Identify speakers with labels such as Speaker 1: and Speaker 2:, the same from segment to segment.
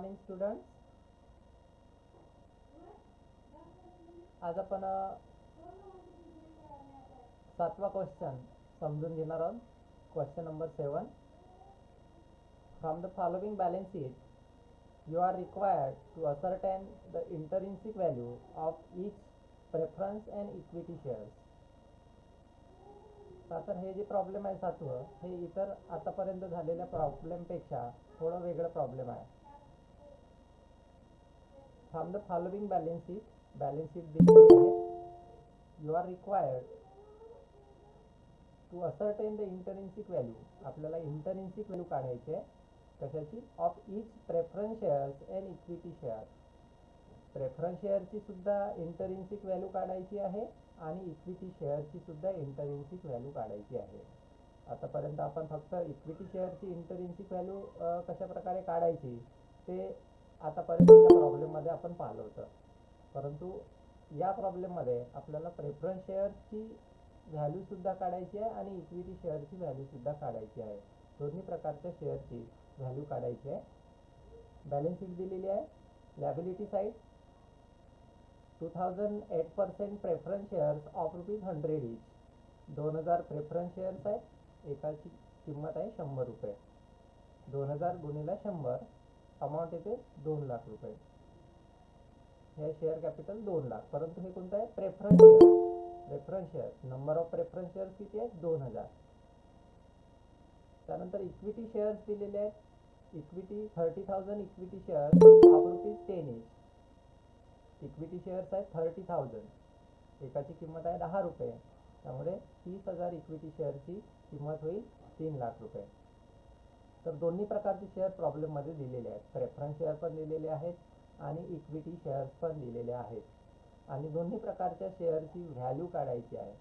Speaker 1: Morning students. आज आपण 7वा question समजून घेणार आहोत. Question number 7. From the following balance sheet you are required to ascertain the intrinsic value of each preference and equity shares. तर हे जे प्रॉब्लेम आहे 7वं, हे इतर आतापर्यंत झालेल्या प्रॉब्लेमपेक्षा थोडं वेगळं प्रॉब्लेम आहे. From the following balance sheet दिलेली आहे. You are required to ascertain the intrinsic value. आपल्याला इंटरिन्सिक व्हॅल्यू काढायची आहे. कशाची? Of each preference shares and equity share. Preference शेअरची सुद्धा इंटरिन्सिक व्हॅल्यू काढायची आहे आणि इक्विटी शेअरची सुद्धा इंटरिन्सिक व्हॅल्यू काढायची आहे. आतापर्यंत आपण फक्त इक्विटी शेअरची इंटरिन्सिक व्हॅल्यू कशा प्रकारे काढायची ते आतापर्यंतच्या प्रॉब्लेममध्ये आपण पाहिलं होतं. परंतु या प्रॉब्लेममध्ये आपल्याला प्रेफरन्स शेअरची व्हॅल्यू सुद्धा काढायची आहे आणि इक्विटी शेअरची व्हॅल्यू सुद्धा काढायची आहे. दोन्ही प्रकारच्या शेअरची व्हॅल्यू काढायची आहे. बॅलन्स शीट दिलेली आहे. Liability side 2008% preference shares of ₹100 each. 2000 preference shares आहेत. एकाची किंमत आहे ₹100. 2000 गुणिले 100 अमाऊंट येते ₹2,00,000. हे शेअर कॅपिटल 2,00,000. परंतु हे कोणतं आहे? Preference share. Number of preference shares किती आहेत? 2000. त्यानंतर इक्विटी शेअर्स दिलेले आहेत. Equity 30,000 equity shares of ₹10 each. Equity shares आहेत 30,000. एकाची किंमत आहे ₹10. त्यामुळे 30,000 इक्विटी शेअरची किंमत होईल ₹3,00,000. तर दोन्ही प्रकारचे शेअर प्रॉब्लेममध्ये दिलेले आहेत. प्रेफरन्स शेअर पण दिलेले आहेत आणि इक्विटी शेअर्स पण दिलेले आहेत. आणि दोन्ही प्रकारच्या शेअरची व्हॅल्यू काढायची आहे.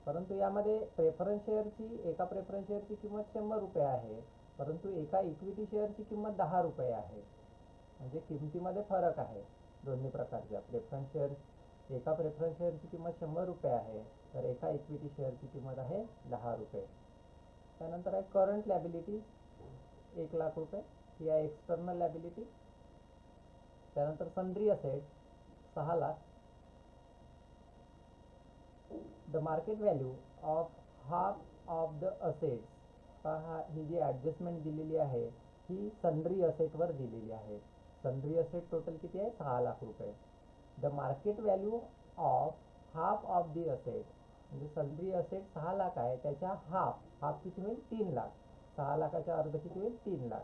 Speaker 1: परंतु यामध्ये एका प्रेफरन्स शेअरची किंमत ₹100 आहे. परंतु एका इक्विटी शेअरची किंमत ₹10 आहे. म्हणजे किमतीमध्ये फरक आहे दोन्ही प्रकारच्या. एका प्रेफरन्स शेअरची किंमत ₹100 आहे तर एका इक्विटी शेअरची किंमत आहे ₹10. त्यानंतर आहे करंट लॅबिलिटी ₹1,00,000. ही आहे एक्सटर्नल लॅबिलिटी. त्यानंतर sundry asset 6,00,000. The market value of half of the assets. ही जी ॲडजस्टमेंट दिलेली आहे ही सन्ड्री असेटवर दिलेली आहे. सन्ड्री असेट टोटल किती आहे? ₹6,00,000. The market value of half of the asset. म्हणजे सन्ड्री असेट 6,00,000 आहे, त्याच्या हाफ किती होईल? 3,00,000. 6,00,000च्या अर्ध किती होईल? 3,00,000.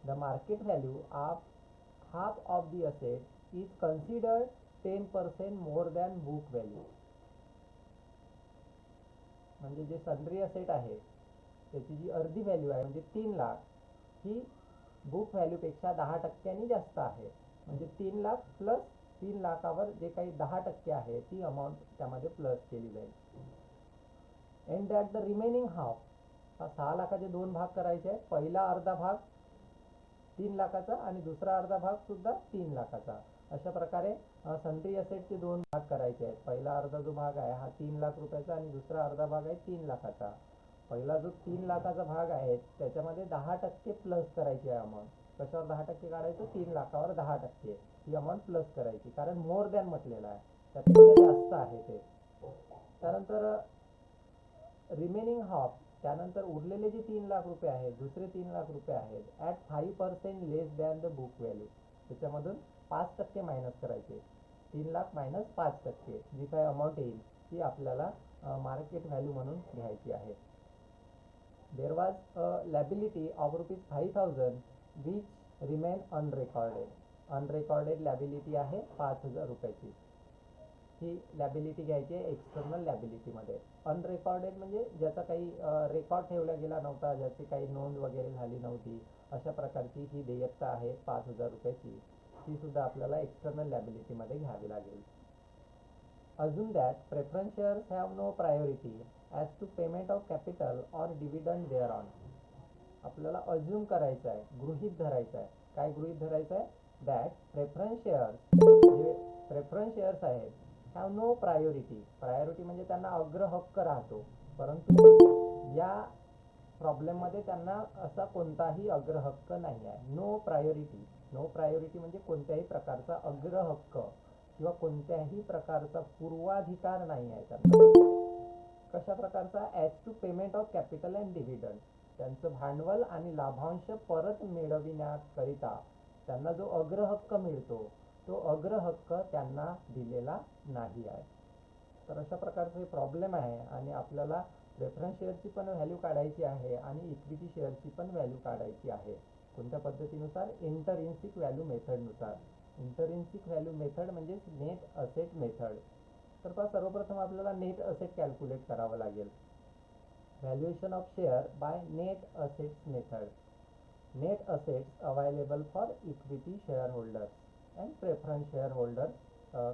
Speaker 1: The market value of half of the asset is considered 10% more than book value. म्हणजे जे सन्ड्री असेट आहे त्याची जी अर्धी व्हॅल्यू आहे म्हणजे 3,00,000 ही बुक व्हॅल्यूपेक्षा 10% जास्त आहे. म्हणजे 3,00,000 प्लस 3,00,000वर जे काही 10% आहे ती अमाऊंट त्यामध्ये प्लस केली जाईल. And that the remaining half. 6,00,000चे 2 भाग करायचे आहेत. पहिला अर्धा भाग 3,00,000चा आणि दुसरा अर्धा भाग सुद्धा 3,00,000चा. अशा प्रकारे सन्ड्री असेटचे 2 भाग करायचे आहेत. पहिला अर्धा जो भाग आहे हा ₹3,00,000 आणि दुसरा अर्धा भाग आहे 3,00,000चा. पहिला जो 3,00,000चा भाग आहे त्याच्यामध्ये 10% प्लस करायची आहे अमाऊंट. कशावर 10% काढायचं? 3,00,000वर 10% ही अमाऊंट प्लस करायची. कारण मोर दॅन म्हटलेलं आहे, त्यापेक्षा जास्त आहे ते. त्यानंतर रिमेनिंग हाफ. त्यानंतर उरलेले जे ₹3,00,000 आहेत, दुसरे ₹3,00,000 आहेत, at 5% less than the book value. त्याच्यामधून 5% मायनस करायचे. 3,00,000 मायनस 5%. जी काही अमाऊंट येईल ती आपल्याला मार्केट व्हॅल्यू म्हणून घ्यायची आहे. There was a liability of ₹5,000 which remain unrecorded. Unrecorded liability आहे ₹5,000ची. ही लॅबिलिटी घ्यायची आहे एक्सटर्नल लॅबिलिटीमध्ये. अनरेकॉर्डेड म्हणजे ज्याचा काही रेकॉर्ड ठेवला गेला नव्हता, ज्याची काही नोंद वगैरे झाली नव्हती, अशा प्रकारची ही देयता आहे ₹5,000ची. ती सुद्धा आपल्याला एक्सटर्नल लॅबिलिटीमध्ये घ्यावी लागेल. अजून that preference shares have no priority as to payment of capital or dividend there on. आपल्याला अज्युम करायचं आहे, गृहीत धरायचं आहे. काय गृहीत धरायचं आहे? दॅट प्रेफरन्स शेअर्स आहेत हॅव नो प्रायोरिटी. प्रायोरिटी म्हणजे त्यांना अग्रहक्क राहतो. परंतु या प्रॉब्लेममध्ये त्यांना असा कोणताही अग्रहक्क नाही आहे. No priority. नो प्रायोरिटी म्हणजे कोणत्याही प्रकारचा अग्रहक्क किंवा कोणत्याही प्रकारचा पूर्वाधिकार नाही आहे त्यांना. कशा प्रकारचा? As to payment of capital and dividend. त्यांचं भांडवल आणि लाभांश परत मिळविण्याकरिता त्यांना जो अग्रहक्क मिळतो तो अग्रहक्क त्यांना दिलेला नाही आहे. तर अशा प्रकारचे प्रॉब्लेम आहे आणि आपल्याला प्रेफरन्स शेअरची पण व्हॅल्यू काढायची आहे आणि इक्विटी शेअरची पण व्हॅल्यू काढायची आहे. कोणत्या पद्धतीनुसार? इंटरिन्सिक व्हॅल्यू मेथडनुसार. इंटरिन्सिक व्हॅल्यू मेथड म्हणजे नेट असेट मेथड. तर पहा, सर्वप्रथम आपल्याला नेट असेट कॅल्क्युलेट करावं लागेल. Valuation of share by net assets method. Net assets available for equity share holders and preference share holder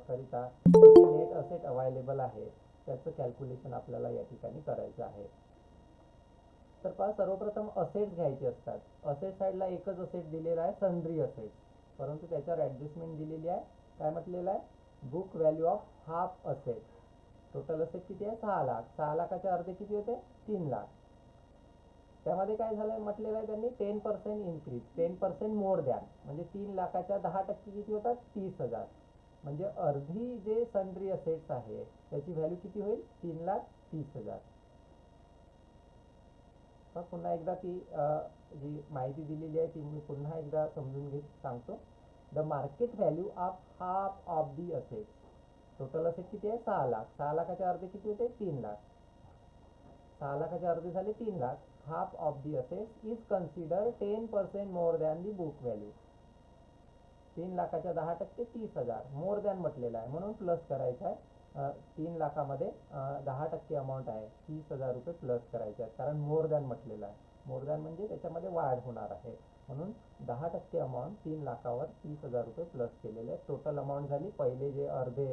Speaker 1: करिता नेट असेट अवेलेबल आहे त्याचं कॅल्क्युलेशन आपल्याला या ठिकाणी करायचं आहे. तर पहा, सर्वप्रथम असेट्स घ्यायचे असतात. असेट साईडला एकच असेट दिलेला आहे, सन्ड्री असेट्स, परंतु त्याच्यावर ॲडजस्टमेंट दिलेली आहे. काय म्हटलेलं आहे? Book value of half asset. Total asset किती आहे? 6 लाख. 6 लाखाचे अर्धे किती होते? 3 लाख. त्यामध्ये काय झालंय म्हटलेलं आहे त्यांनी? 10% इन्क्रीज, 10% मोर दॅन, म्हणजे 3 लाखाच्या 10% किती होतात? 30,000. म्हणजे अर्धी जे सन्ड्री असेट्स आहे त्याची व्हॅल्यू किती होईल? 3,30,000. पुन्हा एकदा ती जी माहिती दिलेली आहे ती मी पुन्हा एकदा समजून सांगतो. The market value of half of the assets. Total asset किती आहे? 6 लाख. 6 लाखाचे अर्धे किती होते? 3 लाख. 6 लाखाचे अर्धे झाले 3 lakh. Half of the assets is consider 10% more than the book value. 3 लाखाच्या 10% 30,000. मोर दॅन म्हटलेला आहे म्हणून प्लस करायचं आहे. 3 लाखामध्ये 10% अमाऊंट आहे, 30,000 रुपये प्लस करायचे आहेत, कारण मोर दॅन म्हटलेलं आहे. मोर दॅन म्हणजे त्याच्यामध्ये वाढ होणार आहे, म्हणून 10% अमाऊंट 3 लाखावर 30,000 रुपये प्लस केलेले आहे. टोटल अमाऊंट झाली, पहिले जे अर्धे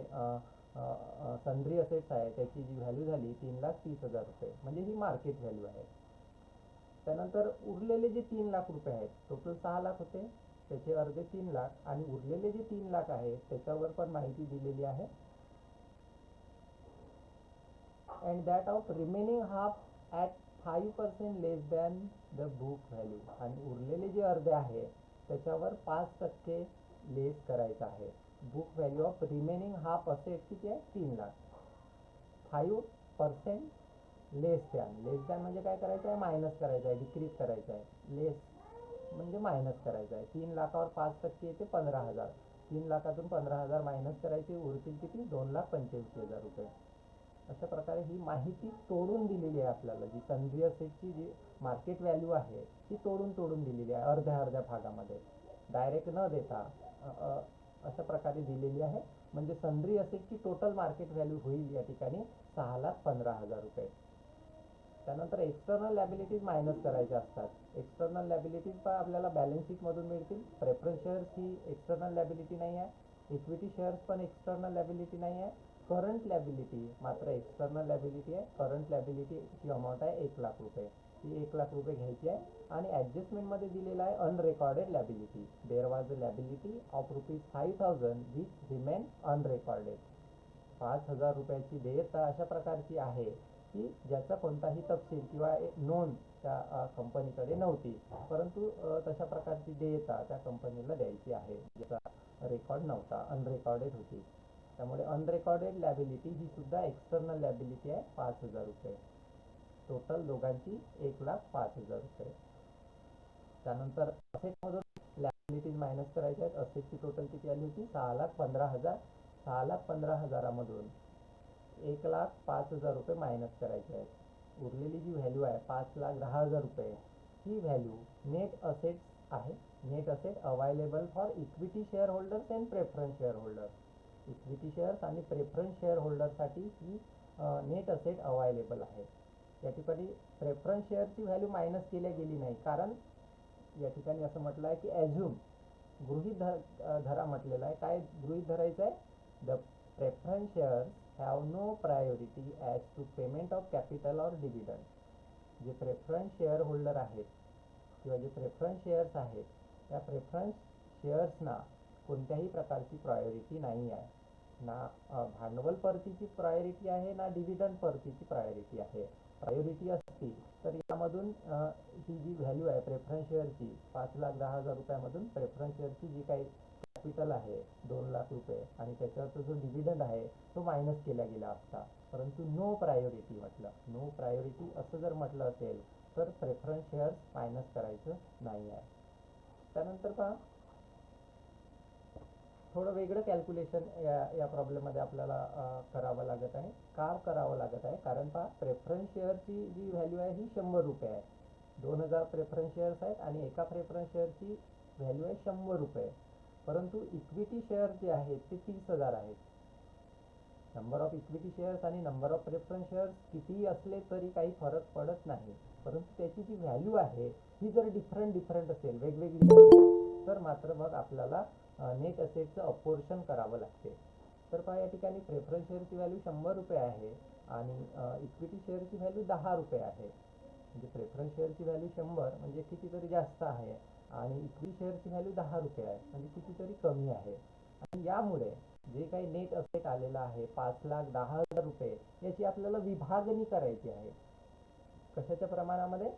Speaker 1: सन्ड्री असेट्स आहे त्याची जी व्हॅल्यू झाली 3,30,000 रुपये, म्हणजे ही मार्केट व्हॅल्यू आहे. त्यानंतर उरलेले जे 3 लाख रुपये आहेत, टोटल 6 लाख होते, त्याचे अर्धे 3 लाख आणि उरलेले जे 3 लाख आहे त्याच्यावर पण माहिती दिलेली आहे. and that of remaining half at 5% less than the book value. आणि उरलेले जे अर्धे आहे त्याच्यावर 5% लेस करायचं आहे. Book value of remaining half asset किती आहे? 3 लाख. 5% लेस दॅन. लेस दॅन म्हणजे काय करायचं आहे? मायनस करायचं आहे, डिक्रीज करायचं आहे. लेस म्हणजे मायनस करायचं आहे. 3 लाखावर 5% येते 15,000. 3 लाखातून 15,000 मायनस करायचे, उरतील किती? 2,85,000 रुपये. अशा प्रकारे ही माहिती तोडून दिलेली आहे आपल्याला. जी सन्ड्री असेटची जी मार्केट व्हॅल्यू आहे ती तोडून दिलेली आहे अर्ध्या अर्ध्या भागामध्ये, डायरेक्ट न देता अशा प्रकारे दिलेली आहे. म्हणजे सन्ड्री असेटची टोटल मार्केट व्हॅल्यू होईल या ठिकाणी 6,15,000 रुपये. त्यानंतर एक्सटर्नल लॅबिलिटीज मायनस करायच्या असतात. एक्सटर्नल लॅबिलिटीज पण आपल्याला बॅलन्स शीटमधून मिळतील. प्रेफरन्स शेअर्स ही एक्सटर्नल लॅबिलिटी नाही आहे, इक्विटी शेअर्स पण एक्सटर्नल लॅबिलिटी नाही आहे. करंट लॅबिलिटी मात्र एक्सटर्नल लॅबिलिटी आहे. करंट लॅबिलिटीची अमाऊंट आहे 1 लाख रुपये. ही 1 लाख रुपये घ्यायची आहे. आणि ॲडजस्टमेंटमध्ये दिलेला आहे unrecorded liability. There was a liability of ₹5,000 which remain unrecorded. 5,000 रुपयाची देयता अशा प्रकारची आहे की ज्याचा कोणताही तपशील किंवा नोंद त्या कंपनीकडे नव्हती, परंतु तशा प्रकारची देयता त्या कंपनीला द्यायची आहे, ज्याचा रेकॉर्ड नव्हता, अनरेकॉर्डेड होती. त्यामुळे अनरेकॉर्डेड लॅबिलिटी ही सुद्धा एक्सटर्नल लॅबिलिटी आहे 5,000 रुपये. टोटल दोघांची 1,05,000 रुपये. त्यानंतर असेटमधून लॅबिलिटीज मायनस करायच्या आहेत. असेटची टोटल किती आली होती? 6,15,000. 6,15,000मधून 1,05,000 रुपये मायनस करायचे आहेत. उरलेली जी व्हॅल्यू आहे 5,10,000 रुपये, ही व्हॅल्यू नेट असेट्स आहे. Net asset available for equity share holders and preference share holders. Equity shares आणि प्रेफरन्स शेअर होल्डरसाठी ही नेट असेट अवेलेबल आहे. या ठिकाणी प्रेफरन्स शेअरची व्हॅल्यू मायनस केल्या गेली नाही, कारण या ठिकाणी असं म्हटलं आहे की ॲझ्युम, गृहीत धरा म्हटलेलं आहे. काय गृहीत धरायचं आहे? The preference shares have no priority as to payment of capital or dividend. जे प्रेफरन्स शेअर होल्डर आहेत किंवा जे प्रेफरन्स शेअर्स आहेत त्या प्रेफरन्स शेअर्सना कोणत्याही प्रकारची प्रायोरिटी नाही आहे. ना भांडवल परतीची प्रायोरिटी आहे ना डिव्हिडंड परतीची प्रायोरिटी आहे. प्रायोरिटी असती तर यामधून ही जी व्हॅल्यू आहे प्रेफरन्स शेअरची 5,10,000 रुपयामधून प्रेफरन्स शेअरची जी काही कॅपिटल आहे 2 लाख रुपये आणि त्याच्यावरचा जो डिव्हिडंड आहे तो मायनस केला गेला असता. परंतु नो प्रायोरिटी म्हटलं, नो प्रायोरिटी असं जर म्हटलं असेल तर प्रेफरन्स शेअर्स मायनस करायचं नाही आहे. त्यानंतर पहा थोडं वेगळं कॅल्क्युलेशन या प्रॉब्लेममध्ये आपल्याला करावं लागत आहे. का करावं लागत आहे? कारण पहा प्रेफरन्स शेअरची जी व्हॅल्यू आहे ही 100 रुपये आहे. 2,000 प्रेफरन्स शेअर्स आहेत आणि एका प्रेफरन्स शेअरची व्हॅल्यू आहे 100 रुपये. परंतु इक्विटी शेअर जे आहेत ते 30,000 आहेत. नंबर ऑफ इक्विटी शेअर्स आणि नंबर ऑफ प्रेफरन्स शेअर्स कितीही असले तरी काही फरक पडत नाही. परंतु त्याची जी व्हॅल्यू आहे ही जर डिफरंट असेल, वेगवेगळी असेल तर मात्र मग आपल्याला नेट असेटचं अपोर्शन करावं लागते. तर पहा या ठिकाणी प्रेफरन्स शेअरची व्हॅल्यू 100 रुपये आहे आणि इक्विटी शेअरची व्हॅल्यू 10 रुपये आहे. म्हणजे प्रेफरन्स शेअरची व्हॅल्यू 100 म्हणजे कितीतरी जास्त आहे आणि इक्विटी शेअरची व्हॅल्यू 10 रुपये आहे म्हणजे कितीतरी कमी आहे. आणि यामुळे जे काही नेट असेट आलेलं आहे 5,10,000 रुपये याची आपल्याला विभागणी करायची आहे. कशाच्या प्रमाणामध्ये?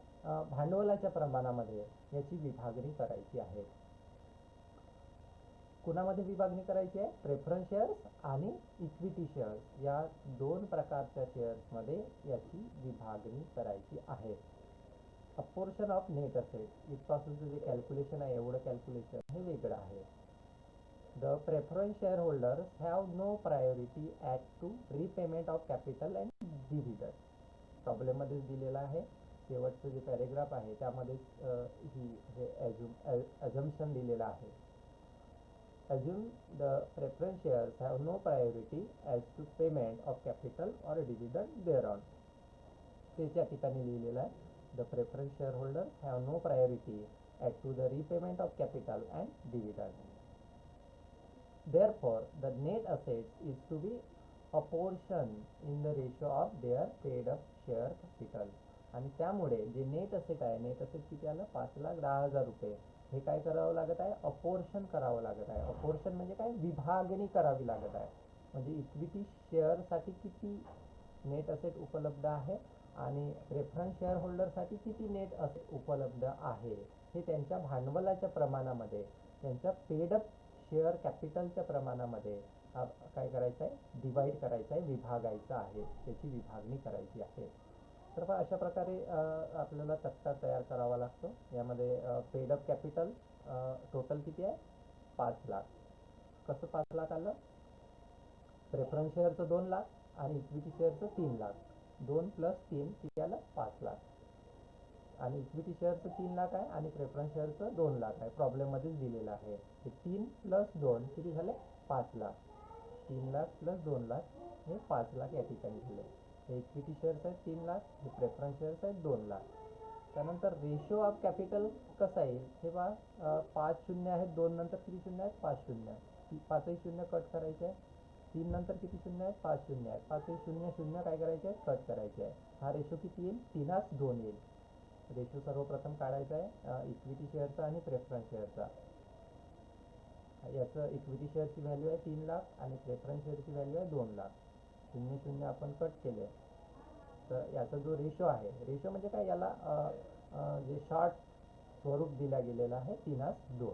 Speaker 1: भांडवलाच्या प्रमाणामध्ये याची विभागणी करायची आहे. कुणामध्ये विभागणी करायची आहे? प्रेफरन्स शेअर्स आणि इक्विटी शेअर्स या दोन प्रकारच्या शेअर्समध्ये याची विभागणी करायची आहे. अपोर्शन ऑफ नेट असेट इथपासूनचं जे कॅल्क्युलेशन आहे एवढं कॅल्क्युलेशन हे वेगळं आहे. The preference shareholders have no priority as to repayment of capital and dividend. प्रॉब्लेममध्येच दिलेला आहे. शेवटचं जे पॅरेग्राफ आहे त्यामध्ये ही assumption दिलेला आहे. Assume the preference shares have no priority as to payment of capital or dividend thereon. त्याच्या ठिकाणी लिहिलेलं आहे the preference shareholders have no priority as to the repayment of capital and dividend. Therefore, the net assets is to be apportioned in the ratio of their paid up share capital. आणि त्यामुळे जे net asset आहे, net asset किती आलं? 5,10,000 रुपये. हे काय करावं लागत आहे? अपोर्शन करावं लागत आहे. अपोर्शन म्हणजे काय? विभागणी करावी लागत आहे. म्हणजे इक्विटी शेअरसाठी किती नेट असेट उपलब्ध आहे आणि प्रेफरन्स शेअर होल्डरसाठी किती नेट असेट उपलब्ध आहे हे त्यांच्या भांडवलाच्या प्रमाणामध्ये, त्यांच्या पेडअप शेअर कॅपिटलच्या प्रमाणामध्ये काय करायचं आहे? डिवाइड करायचं आहे, विभागायचं आहे, त्याची विभागणी करायची आहे. तर पहा अशा प्रकारे आपल्याला तक्ता तयार करावा लागतो. यामध्ये पेडअप कॅपिटल टोटल किती आहे? 5 लाख. कसं 5 लाख आलं? प्रेफरन्स शेअरचं 2 लाख आणि इक्विटी शेअरचं 3 लाख. 2 + 3 किती आलं? 5 लाख. आणि इक्विटी शेअरचं 3 लाख आहे आणि प्रेफरन्स शेअरचं 2 लाख आहे. प्रॉब्लेममध्येच दिलेलं आहे. हे 3 + 2 किती झाले? 5 लाख. 3 लाख + 2 लाख हे 5 लाख या ठिकाणी झाले. हे इक्विटी शेअर्स आहेत 3 लाख, हे प्रेफरन्स शेअर्स आहेत 2 लाख. त्यानंतर रेशो ऑफ कॅपिटल कसा येईल हे पहा. 5 शून्य आहेत, 2 नंतर किती शून्य आहेत? 5 शून्य. 5ही शून्य कट करायचे आहे. 3 नंतर किती शून्य आहेत? 5 शून्य आहेत. 5ही शून्य शून्य काय करायचे आहेत? कट करायचे आहे. हा रेशो किती येईल? 3:2 येईल. रेशो सर्वप्रथम काढायचा आहे इक्विटी शेअरचा आणि प्रेफरन्स शेअरचा. याचं इक्विटी शेअरची व्हॅल्यू आहे 3 लाख आणि प्रेफरन्स शेअरची व्हॅल्यू आहे 2 लाख. शून्य शून्य आपण कट केले तर याचा जो रेशो आहे, रेशो म्हणजे काय? याला जे शॉर्ट स्वरूप दिला गेलेला आहे 3:2.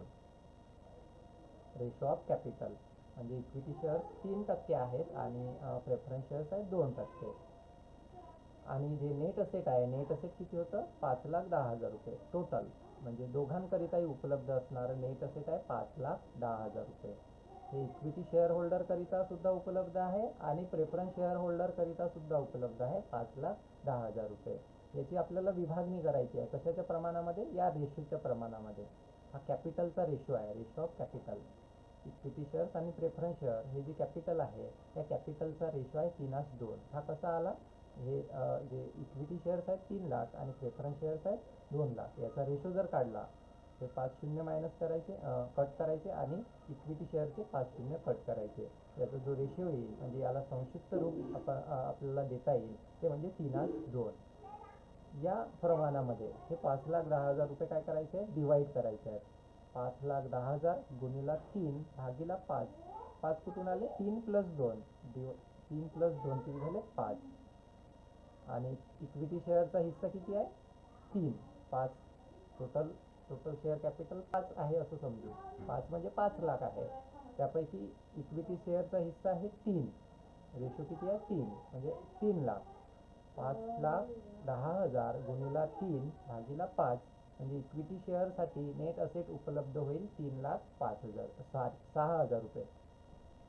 Speaker 1: रेशो ऑफ कॅपिटल म्हणजे इक्विटी शेअर्स 3% आहेत आणि प्रेफरन्स शेअर्स आहेत 2%. आणि जे नेट असेट आहे, नेट असेट किती होतं? 5,10,000 रुपये टोटल. म्हणजे दोघांकरिताही उपलब्ध असणारं नेट असेट आहे 5,10,000 रुपये. हे इक्विटी शेअर होल्डर करिता सुद्धा उपलब्ध आहे आणि प्रेफरन्स शेअर होल्डर करिता सुद्धा उपलब्ध आहे 5,10,000 रुपये. याची आपल्याला विभागणी करायची आहे. कशाच्या प्रमाणामध्ये? या रेशोच्या प्रमाणामध्ये. हा कॅपिटलचा रेशो आहे, ratio of capital. Equity shares आणि प्रेफरन्स शेअर हे जे कॅपिटल आहे त्या कॅपिटलचा रेशो आहे 3:2. हा कसा आला? हे जे इक्विटी शेअर्स आहेत 3 लाख आणि प्रेफरन्स शेअर्स आहेत 2 लाख. याचा रेशो जर काढला ते 5 शून्य मायनस करायचे, कट करायचे आणि इक्विटी शेअरचे 5 शून्य कट करायचे. याचा जो रेशो येईल म्हणजे याला संक्षिप्त रूप आपल्याला देता येईल ते म्हणजे 3:2. या प्रमाणामध्ये हे 5,10,000 रुपये काय करायचे? डिवाइड करायचे आहेत. 5,10,000 गुणिले 3 भागिले 5 5 कुठून आले? 3 प्लस 2, 3 प्लस 2 किती झाले? 5. आणि इक्विटी शेअरचा हिस्सा किती आहे? 3. 5. टोटल शेअर कॅपिटल 5 आहे असं समजू. 5 म्हणजे 5 लाख आहे. त्यापैकी इक्विटी शेअरचा हिस्सा आहे 3. रेशो किती आहे? 3. म्हणजे 3 लाख. 5,10,000 गुणिला 3 भागीला 5 म्हणजे इक्विटी शेअरसाठी नेट असेट उपलब्ध होईल 3,05,000 रुपये.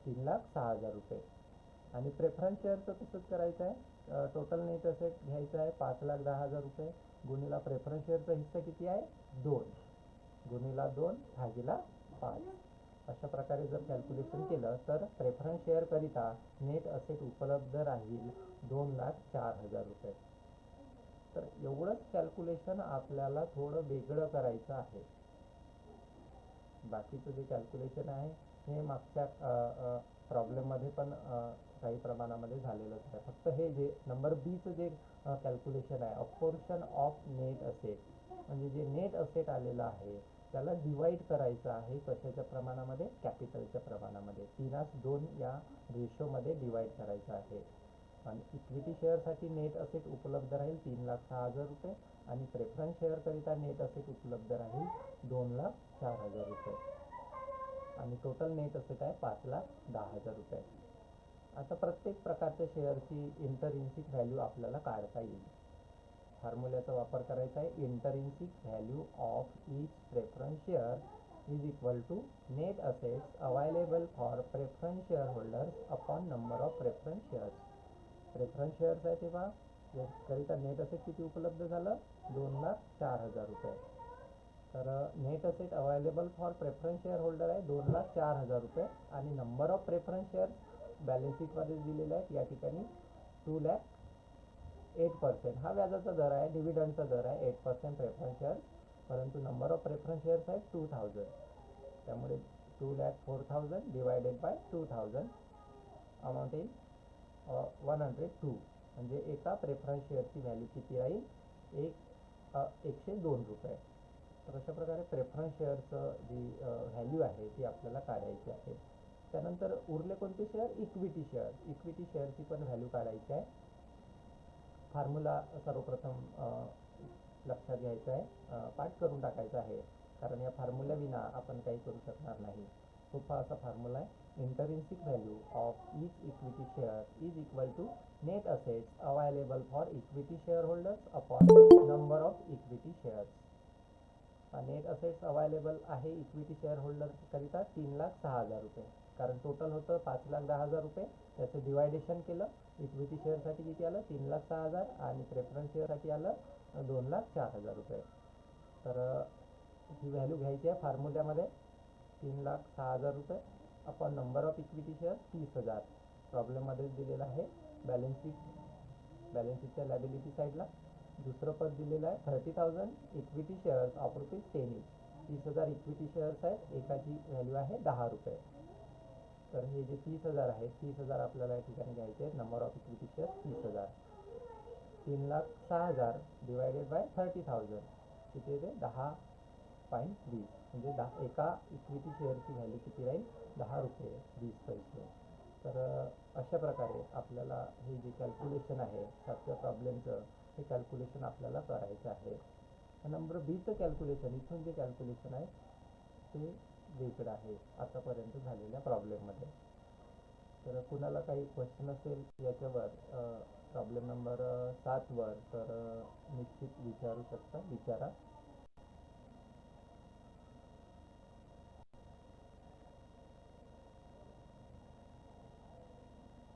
Speaker 1: 3,06,000 रुपये. आणि प्रेफरन्स शेअरचं तसंच करायचं आहे. टोटल नेट असेट घ्यायचं आहे 5,10,000 रुपये गुणिला प्रेफरन्स शेअरचा हिस्सा किती आहे? 2 गुणिला 2 भागीला 5. अशा प्रकारे जर कॅल्क्युलेशन केलं तर प्रेफरन्स शेअरकरिता नेट असेट उपलब्ध राहील 2,04,000 रुपये. तर एवढंच कॅल्क्युलेशन आपल्याला थोडं वेगळं करायचं आहे. बाकीचं जे कॅल्क्युलेशन आहे हे मागच्या प्रॉब्लेममध्ये पण काही प्रमाणामध्ये झालेलंच आहे. फक्त हे जे नंबर बीचं जे कॅल्क्युलेशन आहे, अ पोर्शन ऑफ नेट असेट, म्हणजे जे नेट असेट आलेलं आहे त्याला डिवाइड करायचं आहे कशाच्या प्रमाणामध्ये? कॅपिटलच्या प्रमाणामध्ये. 3:2 या रेशोमध्ये डिवाइड करायचं आहे. आणि इक्विटी शेअरसाठी नेट असेट उपलब्ध राहील 3,06,000 रुपये आणि प्रेफरन्स शेअरकरिता नेट असेट उपलब्ध राहील 2,04,000 रुपये. आणि टोटल नेट असेट आहे 5,10,000 रुपये. आता प्रत्येक प्रकारच्या शेअरची इंटरिन्सिक व्हॅल्यू आपल्याला काढता येईल. फॉर्म्युल्याचा वापर करायचा आहे. Intrinsic value of each preference share is equal to net assets available for preference share holders upon number of preference shares. Preference shares आहे तेव्हा याकरिता नेट असेट किती उपलब्ध झालं? 2,04,000 रुपये. तर net asset available for preference share holder आहे 2,04,000 रुपये आणि number of preference share balance शीटमध्ये दिलेले आहेत. या ठिकाणी 2,08% हा व्याजाचा दर आहे, डिव्हिडंडचा दर आहे 8% प्रेफरन्स शेअर, परंतु नंबर ऑफ प्रेफरन्स शेअर्स आहे 2,000. त्यामुळे 2,04,000 डिवायडेड बाय 2,000 अमाऊंट येईल 102. म्हणजे एका प्रेफरन्स शेअरची व्हॅल्यू किती राहील? 102 रुपये. तर अशा प्रकारे प्रेफरन्स शेअरचं जी व्हॅल्यू आहे ती आपल्याला काढायची आहे. त्यानंतर उरले कोणते शेअर? Equity share. इक्विटी शेअरची पण व्हॅल्यू काढायची आहे. फॉर्म्युला सर्वप्रथम लक्षात घ्यायचा आहे, पाठ करून टाकायचा आहे, कारण या फॉर्म्युल्याविना आपण काही करू शकणार नाही. सोपा असा फॉर्म्युला आहे. Intrinsic value of each equity share is equal to net assets available for equity share holders upon number of equity shares. Net assets available आहे इक्विटी शेअर होल्डरकरिता 3,06,000 रुपये, कारण टोटल होतं 5,10,000 रुपये. त्याचं डिवायडेशन केलं. इक्विटी शेअरसाठी किती आलं? 3,06,000 आणि प्रेफरन्स शेअरसाठी आलं 2,04,000 रुपये. तर ही व्हॅल्यू घ्यायची आहे फॉर्म्युल्यामध्ये 3,06,000 रुपये upon number of equity share 30,000. प्रॉब्लेममध्येच दिलेलं आहे. बॅलन्स शीटच्या लॅबिलिटी साईडला दुसरं पद दिलेलं आहे 30,000 equity shares of ₹10 each. 30,000 equity shares आहेत, एकाची व्हॅल्यू आहे 10 रुपये. तर हे जे 30,000 आहेत 30,000 आपल्याला या ठिकाणी घ्यायचे आहेत. Number of equity shares 30,000. 3,06,000 divided by 30,000 किती येते? 10.20. म्हणजे एका इक्विटी शेअरची व्हॅल्यू किती राहील? 10 रुपये 20 पैसे. तर अशा प्रकारे आपल्याला हे जे कॅल्क्युलेशन आहे 7व्या प्रॉब्लेमचं हे कॅल्क्युलेशन आपल्याला करायचं आहे. नंबर बीचं कॅल्क्युलेशन, इथून जे कॅल्क्युलेशन आहे ते वेगळं आहे आतापर्यंत झालेल्या प्रॉब्लेममध्ये. तर कुणाला काही क्वेश्चन असेल याच्यावर प्रॉब्लेम नंबर 7वर तर निश्चित विचारू शकता, विचारा.